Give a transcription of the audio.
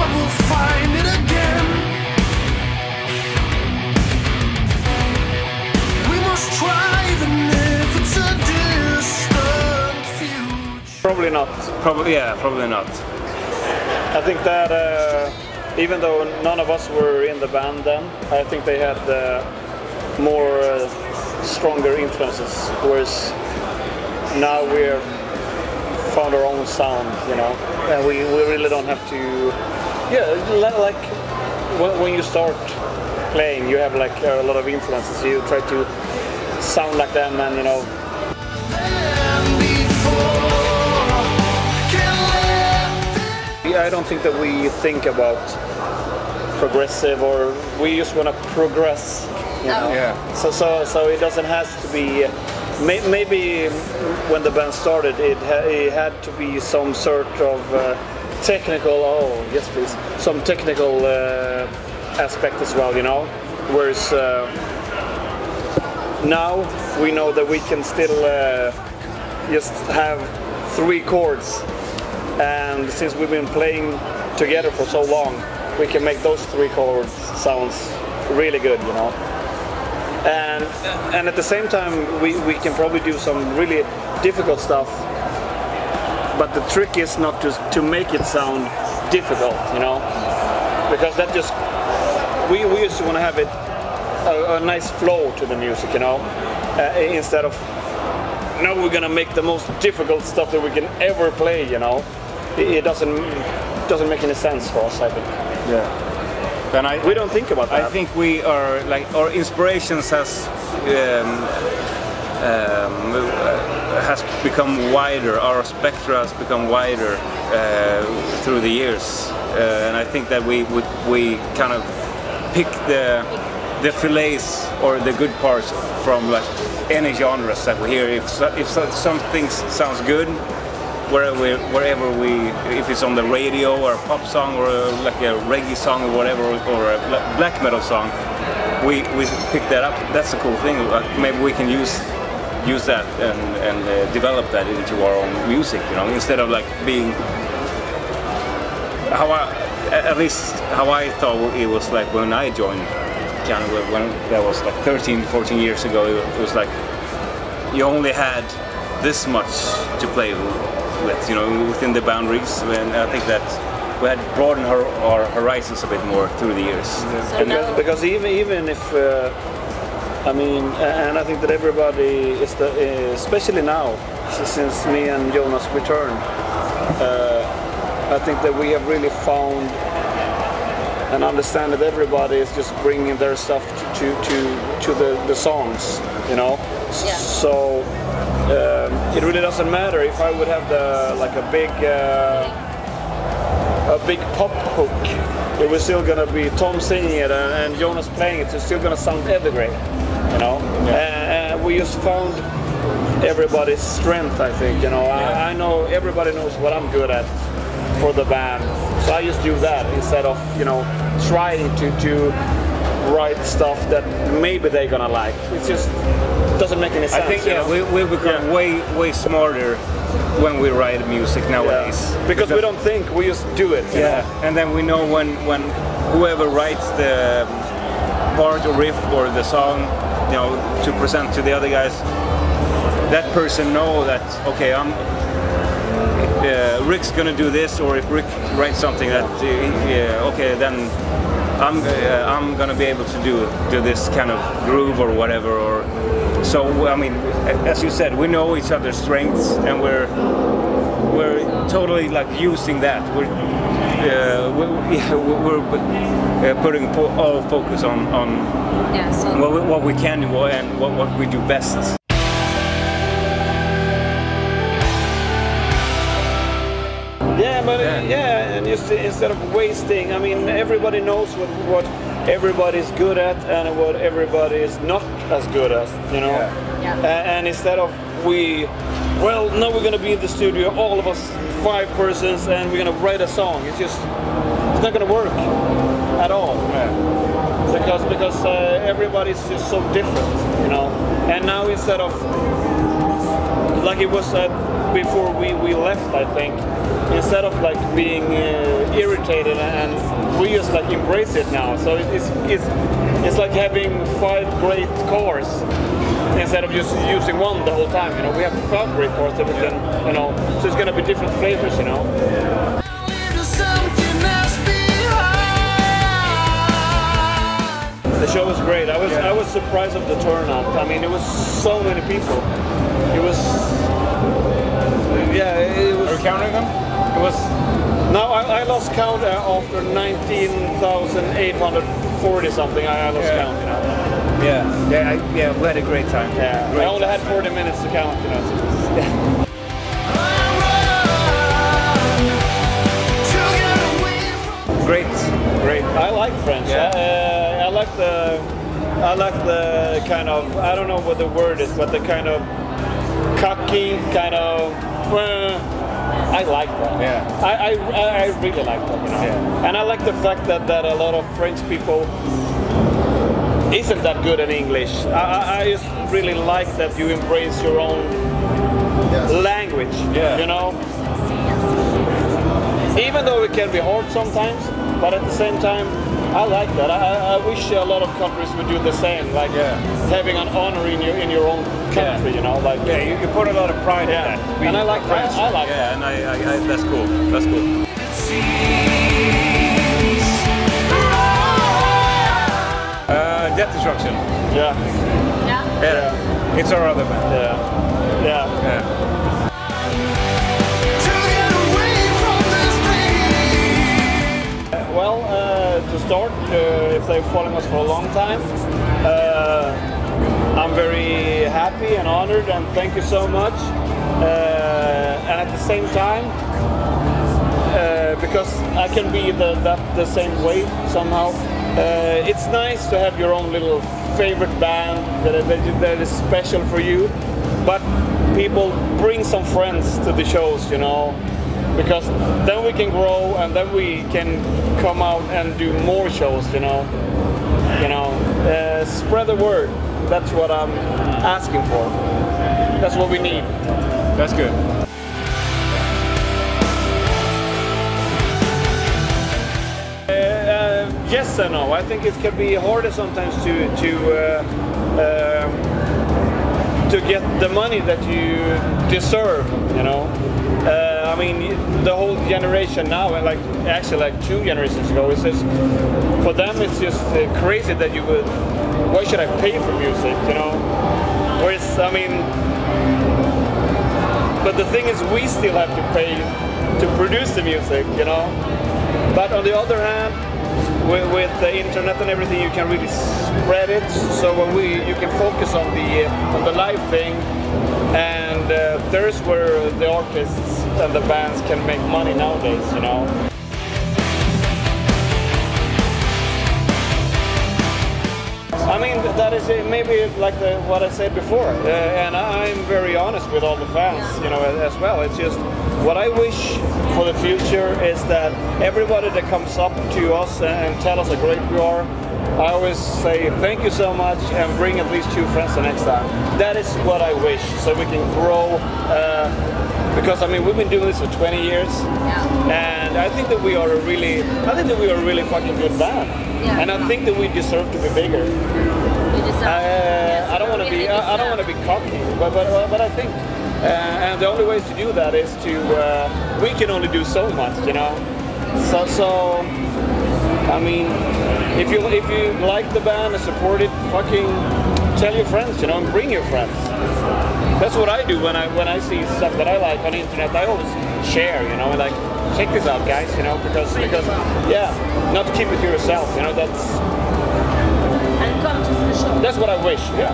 but we'll find it again. We must try even if it's a distant future. Probably not. Probably not. I think that even though none of us were in the band then, I think they had more stronger influences, whereas now we're found our own sound, you know, and we really don't have to, like when you start playing, you have like a lot of influences, you try to sound like them, and you know. I don't think that we think about progressive, or we just want to progress, you know? Yeah. So it doesn't have to be. Maybe when the band started, it had to be some sort of technical. Oh yes, please. Some technical aspect as well, you know. Whereas now we know that we can still just have 3 chords. And since we've been playing together for so long, we can make those 3 chords sounds really good, you know. And at the same time, we can probably do some really difficult stuff. But the trick is not to make it sound difficult, you know, because that just we used to want to have it a nice flow to the music, you know, instead of now we're gonna make the most difficult stuff that we can ever play, you know. It doesn't make any sense for us, I think. Yeah. And we don't think about that. I think we are like our inspirations has become wider. Our spectra has become wider through the years, and I think that we kind of pick the fillets or the good parts from like any genres that we hear. If something sounds good, wherever if it's on the radio or a pop song or like a reggae song or whatever, or a black metal song, we pick that up. That's the cool thing. Maybe we can use that and develop that into our own music, you know, instead of like being at least how I thought it was like when I joined, kind of when that was like 13-14 years ago. It was like you only had this much to play with, you know, within the boundaries, and I think that we had broadened our horizons a bit more through the years. Yeah. Because even if I mean, and I think that everybody is especially now, since me and Jonas returned, I think that we have really found and understand that everybody is just bringing their stuff to the songs, you know. Yeah. So it really doesn't matter if I would have like a big pop hook. It was still gonna be Tom singing it and Jonas playing it. It's still gonna sound Evergrey, you know. Yeah. And we just found everybody's strength, I think. You know, yeah. I know everybody knows what I'm good at for the band, so I just do that instead of, you know, trying to write stuff that maybe they're gonna like. It just doesn't make any sense. I think we become way smarter when we write music nowadays. Yeah. Because we don't think, we just do it. Yeah, and then we know when whoever writes the part or riff or the song, you know, to present to the other guys, that person know that, okay, Rick's gonna do this, or if Rick writes something that, okay, then I'm gonna be able to do this kind of groove or whatever. Or so I mean, as you said, we know each other's strengths, and we're totally like using that. We're putting all focus on what we can do and what we do best. Yeah, but and just instead of wasting, I mean, everybody knows what everybody's good at and what everybody is not as good at, you know. Yeah. And instead of now we're gonna be in the studio, all of us 5 persons, and we're gonna write a song. It's not gonna work at all. Yeah. Because everybody's just so different, you know. And now instead of like it was before we left, I think. Instead of like being irritated, and we just like embrace it now. So it's like having 5 great cars instead of just using one the whole time. You know, we have 5 great cars that we can, you know. So it's gonna be different flavors, you know. The show was great. I was surprised of the turnout. I mean, it was so many people. It was, yeah, it was. Are you counting them? It was. No, I lost count after 19,840 something. I lost count, you know. Yeah, we had a great time. Yeah, great I only time. had 40 minutes to count, you know. So Great. I like French. Yeah. I like the kind of, I don't know what the word is, but the kind of cocky kind of. I like that. Yeah. I really like that, you know. Yeah. And I like the fact that a lot of French people isn't that good in English. I just really like that you embrace your own language. Yeah. You know. Even though it can be hard sometimes, but at the same time, I like that. I wish a lot of countries would do the same, like having an honor in your own country, you know, like you put a lot of pride in that. And I like French. I like that. And I that's cool. That's cool. Death Destruction. Yeah. It's our other band. Yeah. Well, to start, if they're following us for a long time, I'm very happy and honored, and thank you so much. And at the same time, because I can be the same way somehow, it's nice to have your own little favorite band that is special for you. But people bring some friends to the shows, you know. Because then we can grow, and then we can come out and do more shows, you know. Spread the word. That's what I'm asking for. That's what we need. That's good. Yes and no. I think it can be harder sometimes to get the money that you deserve, you know. I mean, the whole generation now, and like 2 generations ago, it's just, for them it's just crazy that you would, why should I pay for music, you know? Whereas, I mean, but the thing is, we still have to pay to produce the music, you know? But on the other hand, with the internet and everything, you can really spread it, so you can focus on the live thing, and there's where the artists and the bands can make money nowadays, you know. I mean, that is maybe like what I said before, and I'm very honest with all the fans, you know, as well. It's just what I wish for the future is that everybody that comes up to us and tell us how great we are, I always say thank you so much and bring at least 2 friends the next time. That is what I wish, so we can grow. Because I mean, we've been doing this for 20 years, and I think that we are a really fucking good band, and I think that we deserve to be bigger. I don't want to be cocky, but I think, and the only way to do that is to we can only do so much, you know. So I mean, if you like the band and support it, fucking tell your friends, you know, and bring your friends. That's what I do when I see stuff that I like on the internet. I always share, you know, like, check this out, guys, you know, because not to keep it to yourself, you know. And come to the show. That's what I wish, yeah.